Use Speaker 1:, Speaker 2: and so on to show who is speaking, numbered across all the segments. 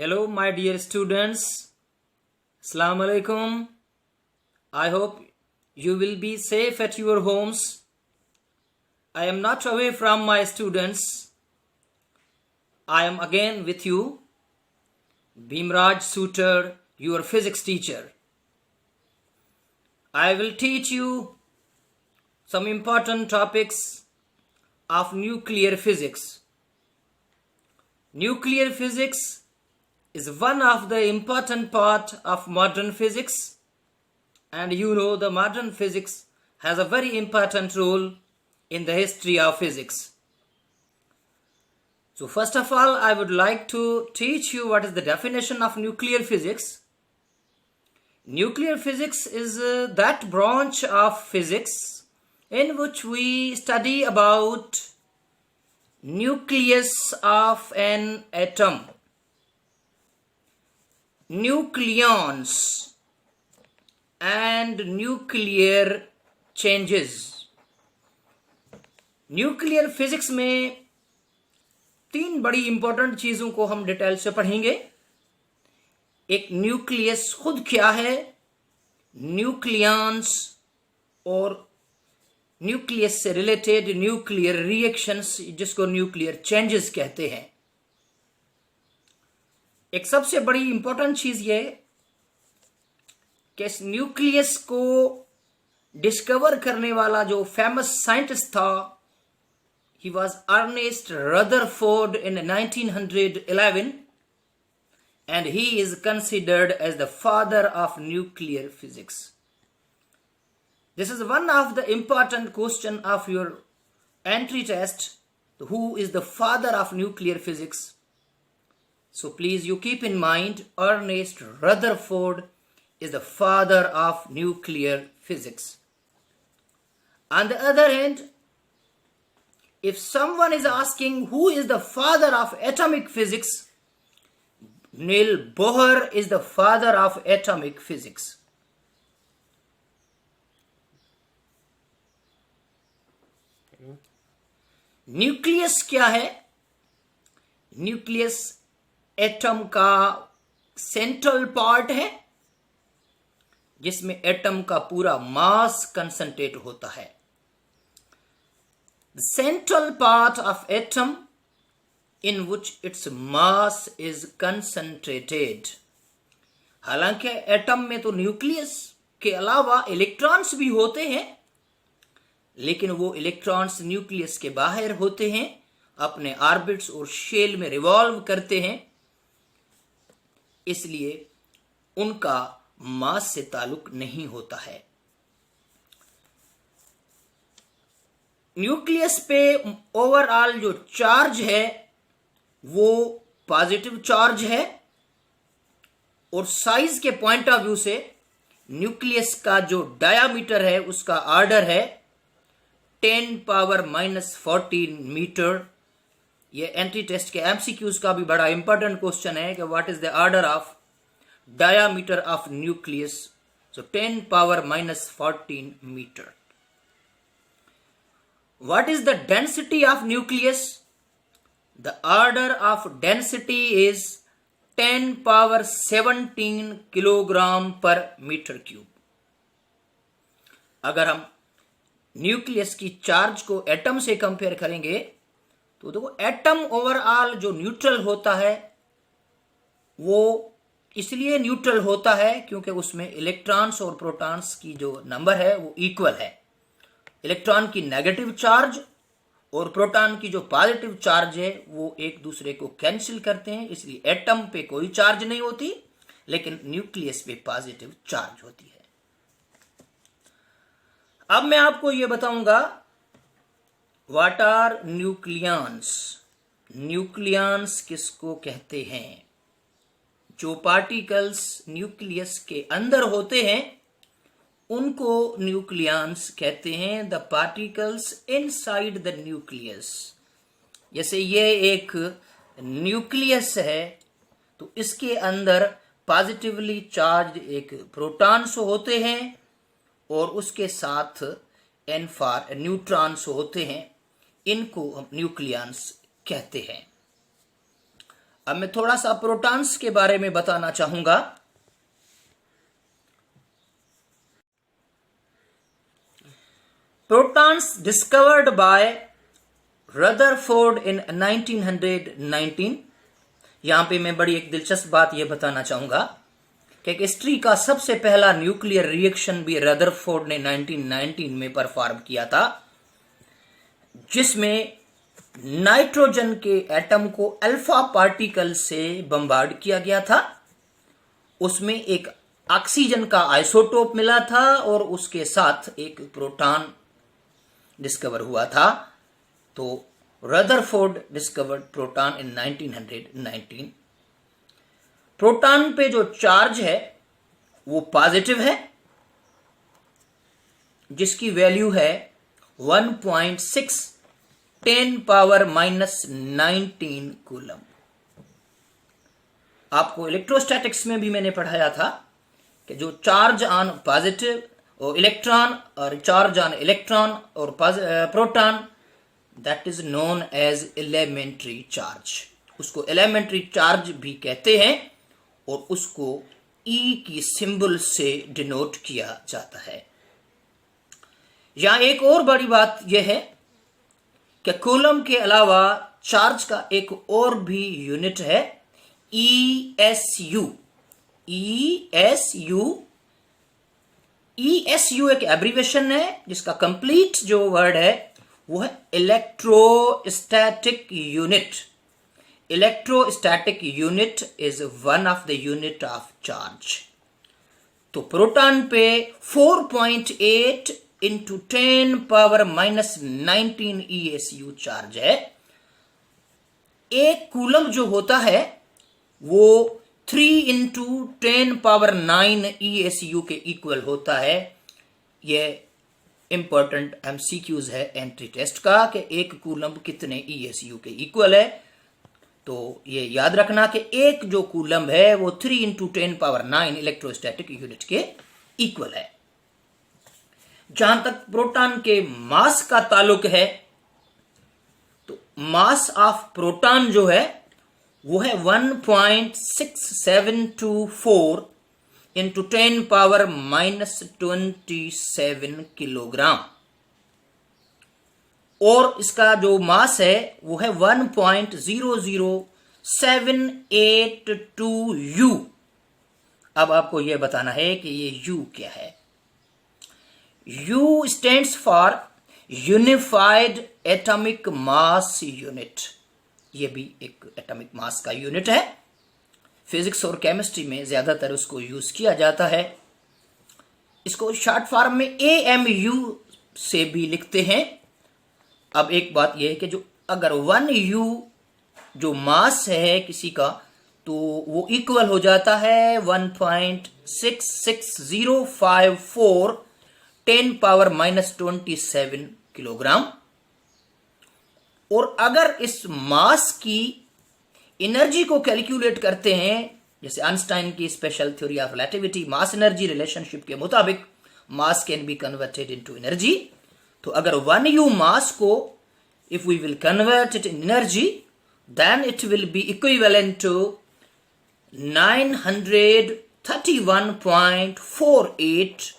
Speaker 1: Hello, my dear students. Assalamu alaikum. I hope you will be safe at your homes. I am not away from my students. I am again with you, Bhimraj Suter, your physics teacher. I will teach you some important topics of nuclear physics. Nuclear physics is one of the important part of modern physics, and you know the modern physics has a very important role in the history of physics. So first of all, I would like to teach you what is the definition of nuclear physics. Nuclear physics is that branch of physics in which we study about nucleus of an atom, nucleons and nuclear changes. Nuclear physics में तीन बड़ी important चीजों को हम detail से पढ़ेंगे. एक nucleus खुद क्या है, न्यूक्लियंस और न्यूक्लियस से रिलेटेड न्यूक्लियर रिएक्शंस जिसको न्यूक्लियर चेंजेस कहते हैं. एक सबसे बड़ी इंपॉर्टेंट चीज ये कि इस न्यूक्लियस को डिस्कवर करने वाला जो फेमस साइंटिस्ट था, he was Ernest Rutherford in 1911 and he is considered as the father of nuclear physics. This is one of the important question of your entry test. Who is the father of nuclear physics? So please you keep in mind, Ernest Rutherford is the father of nuclear physics. On the other hand, if someone is asking who is the father of atomic physics, Niels Bohr is the father of atomic physics. Nucleus क्या है? Nucleus atom का central part है जिसमें atom का पूरा मास concentrate होता है. The central part of atom in which its mass is concentrated. हालांकि एटम में तो न्यूक्लियस के अलावा इलेक्ट्रॉन्स भी होते हैं, लेकिन वो इलेक्ट्रॉन्स न्यूक्लियस के बाहर होते हैं, अपने ऑर्बिट्स और शेल में रिवॉल्व करते हैं, इसलिए उनका मास से ताल्लुक नहीं होता है. न्यूक्लियस पे ओवरऑल जो चार्ज है वो पॉजिटिव चार्ज है और साइज के पॉइंट ऑफ व्यू से न्यूक्लियस का जो डायामीटर है उसका ऑर्डर है 10⁻⁻14 मीटर. ये एंट्री टेस्ट के एमसीक्यूज का भी बड़ा इंपॉर्टेंट क्वेश्चन है कि what is the order of diameter of nucleus. So 10⁻⁻14 metre. What is the density of nucleus? The order of density is 10⁻17 kilogram पर मीटर क्यूब. अगर हम न्यूक्लियस की चार्ज को एटम से कंपेयर करेंगे तो देखो एटम ओवरऑल जो न्यूट्रल होता है वो इसलिए न्यूट्रल होता है क्योंकि उसमें इलेक्ट्रॉन्स और प्रोटॉन्स की जो नंबर है वो इक्वल है. इलेक्ट्रॉन की नेगेटिव चार्ज और प्रोटॉन की जो पॉजिटिव चार्ज है वो एक दूसरे को कैंसिल करते हैं, इसलिए एटम पे कोई चार्ज नहीं होती, लेकिन न्यूक्लियस पे पॉजिटिव चार्ज होती है. अब मैं आपको ये बताऊंगा व्हाट आर न्यूक्लियंस. न्यूक्लियंस किसको कहते हैं? जो पार्टिकल्स न्यूक्लियस के अंदर होते हैं उनको न्यूक्लियंस कहते हैं. The particles inside the nucleus. जैसे ये एक न्यूक्लियस है तो इसके अंदर पॉजिटिवली चार्ज एक प्रोटॉन्स होते हैं और उसके साथ एन फॉर न्यूट्रॉन्स होते हैं. इनको हम न्यूक्लियंस कहते हैं. अब मैं थोड़ा सा प्रोटॉन्स के बारे में बताना चाहूंगा। प्रोटॉन्स डिस्कवर्ड बाय रदरफोर्ड इन 1919। यहां पे मैं बड़ी एक दिलचस्प बात यह बताना चाहूंगा कि हिस्ट्री का सबसे पहला न्यूक्लियर रिएक्शन भी रदरफोर्ड ने 1919 में परफॉर्म किया था, जिसमें नाइट्रोजन के एटम को अल्फा पार्टिकल से बम्बार्ड किया गया था। उसमें एक ऑक्सीजन का आइसोटोप मिला था और उसके साथ एक प्रोटॉन डिस्कवर हुआ था। तो रदरफोर्ड डिस्कवर्ड प्रोटॉन इन 1919। प्रोटॉन पे जो चार्ज है वो पॉजिटिव है, जिसकी वैल्यू है 1.6 10⁻⁻19 कूलम। आपको इलेक्ट्रोस्टैटिक्स में भी मैंने पढ़ाया था कि जो चार्ज ऑन पॉजिटिव और इलेक्ट्रॉन और चार्ज ऑन इलेक्ट्रॉन और proton, that is known as elementary charge. उसको एलिमेंट्री चार्ज भी कहते हैं और उसको ई की सिंबल से डिनोट किया जाता है। यहां एक और बड़ी बात यह है कि कूलम के अलावा चार्ज का एक और भी यूनिट है, ESU। ESU एक एब्रीवेशन है जिसका कंप्लीट जो वर्ड है वो है electrostatic unit. Electrostatic unit is one of the unit of charge. तो प्रोटॉन पे 4.8 इंटू 10⁻⁻19 ESU चार्ज है। एक कूलम जो होता है वो 3 इंटू 10⁻9 ESU के इक्वल होता है। यह इंपॉर्टेंट MCQs है एंट्री टेस्ट का कि एक कूलम कितने ESU के इक्वल है। तो ये याद रखना कि एक जो कूलम है वो 3 इंटू 10⁻9 इलेक्ट्रोस्टैटिक यूनिट के इक्वल है। जहां तक प्रोटॉन के मास का ताल्लुक है, तो मास ऑफ प्रोटॉन जो है वो है 1.6724 इंटू 10⁻⁻27 किलोग्राम, और इसका जो मास है वो है 1.00782 U। अब आपको यह बताना है कि ये U क्या है। U stands for unified atomic mass unit. ये भी एक एटॉमिक मास का यूनिट है। फिजिक्स और केमिस्ट्री में ज्यादातर उसको यूज किया जाता है। इसको शॉर्ट फॉर्म में AMU से भी लिखते हैं। अब एक बात यह है कि जो अगर 1U जो मास है किसी का, तो वो इक्वल हो जाता है 1.66054 10⁻⁻27 किलोग्राम। और अगर इस मास की एनर्जी को कैलकुलेट करते हैं, जैसे आइंस्टाइन की special theory of relativity mass energy relationship के मुताबिक mass can be converted into energy. तो अगर 1U मास को if we will convert it in energy, then it will be equivalent to 931.48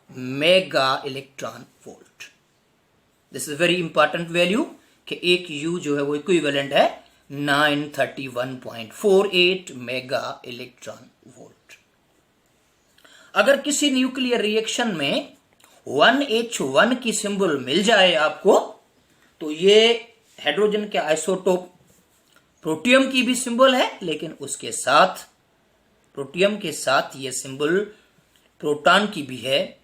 Speaker 1: mega electron volt. This is very important value कि एक U जो है वो इक्विवेलेंट है 931.48 mega electron volt. अगर किसी न्यूक्लियर रिएक्शन में 1H1 की सिंबल मिल जाए आपको, तो ये हाइड्रोजन के आइसोटोप प्रोटियम की भी सिंबल है, लेकिन उसके साथ प्रोटियम के साथ ये सिंबल प्रोटॉन की भी है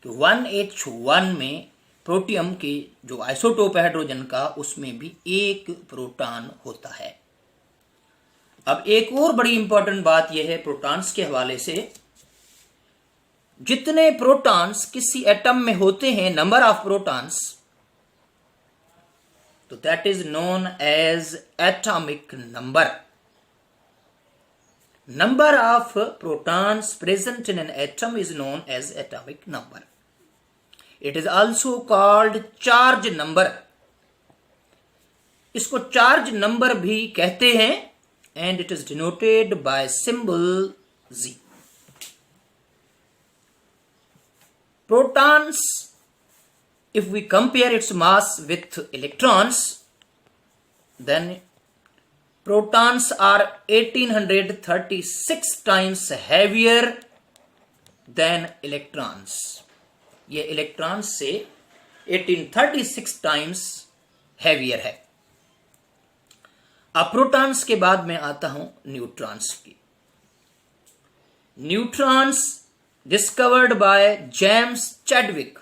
Speaker 1: कि 1H1 में प्रोटियम के जो आइसोटोप है हाइड्रोजन का, उसमें भी एक प्रोटॉन होता है। अब एक और बड़ी इंपॉर्टेंट बात यह है प्रोटॉन्स के हवाले से, जितने प्रोटॉन्स किसी एटम में होते हैं, नंबर ऑफ प्रोटॉन्स, तो that is known as atomic number. Number of protons present in an atom is known as atomic number. It is also called charge number. इसको चार्ज नंबर भी कहते हैं, and it is denoted by symbol Z. Protons, if we compare its mass with electrons, then protons are 1836 times heavier than electrons. ये electrons से 1836 times heavier है. अब protons के बाद मैं आता हूं न्यूट्रॉन्स की. Neutrons discovered by James Chadwick.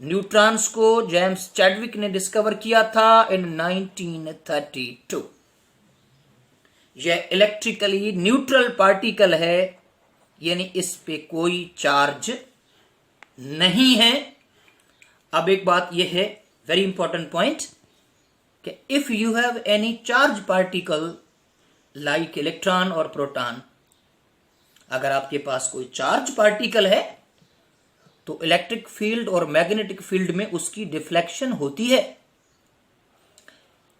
Speaker 1: Neutrons को जेम्स चैडविक ने डिस्कवर किया था इन 1932. यह इलेक्ट्रिकली न्यूट्रल पार्टिकल है, यानी इस पे कोई चार्ज नहीं है. अब एक बात यह है, वेरी इंपॉर्टेंट पॉइंट, कि if you have any charge particle like electron और प्रोटॉन, अगर आपके पास कोई चार्ज पार्टिकल है तो इलेक्ट्रिक फील्ड और मैग्नेटिक फील्ड में उसकी डिफ्लेक्शन होती है.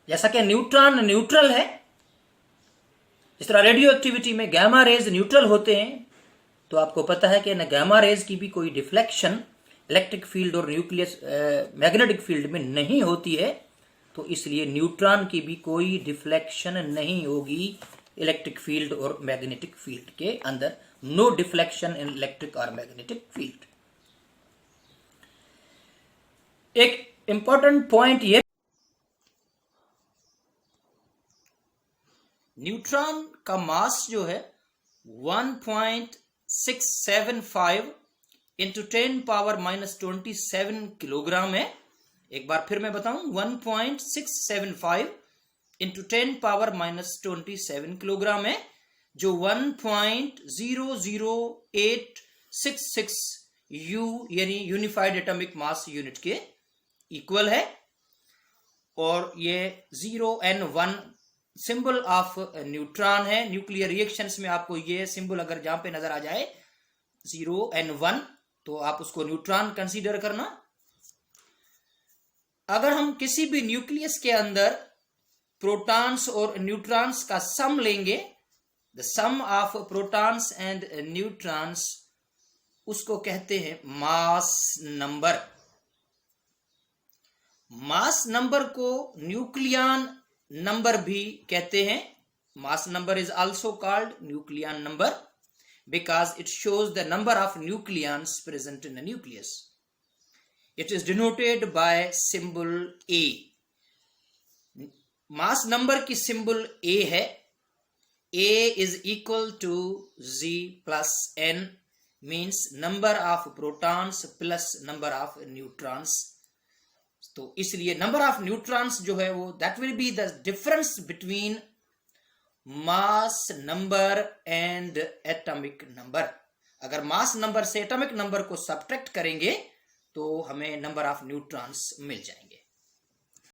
Speaker 1: जैसा कि न्यूट्रॉन न्यूट्रल है, इस तरह रेडियो एक्टिविटी में गामा रेज न्यूट्रल होते हैं. तो आपको पता है कि न गामा रेज की भी कोई डिफ्लेक्शन इलेक्ट्रिक फील्ड और न्यूक्लियस मैग्नेटिक फील्ड में नहीं होती है. तो इसलिए न्यूट्रॉन की भी कोई डिफ्लेक्शन नहीं होगी इलेक्ट्रिक फील्ड और मैग्नेटिक फील्ड के अंदर. नो डिफ्लेक्शन इन इलेक्ट्रिक और मैग्नेटिक फील्ड. एक इंपॉर्टेंट पॉइंट ये, न्यूट्रॉन का मास जो है 1.675 इंटू 10 पावर -27 किलोग्राम है. एक बार फिर मैं बताऊं, 1.675 इंटू 10 पावर -27 किलोग्राम है, जो 1.00866 यू यानी यूनिफाइड एटॉमिक मास यूनिट के इक्वल है. और ये 0n1 सिंबल ऑफ न्यूट्रॉन है. न्यूक्लियर रिएक्शंस में आपको ये सिंबल अगर जहां पे नजर आ जाए 0n1, तो आप उसको न्यूट्रॉन कंसीडर करना. अगर हम किसी भी न्यूक्लियस के अंदर प्रोटॉन्स और न्यूट्रॉन्स का सम लेंगे, the sum of protons and neutrons, उसको कहते हैं मास नंबर. मास नंबर को न्यूक्लियन नंबर भी कहते हैं. Mass number is also called nucleon number because it shows the number of nucleons present in the nucleus. It is denoted by symbol A. Mass number की symbol A है. A is equal to Z plus N, means number of protons plus number of neutrons. तो इसलिए number of neutrons जो है वो that will be the difference between mass number and atomic number. अगर mass number से atomic number को subtract करेंगे तो हमें नंबर ऑफ न्यूट्रॉन्स मिल जाएंगे.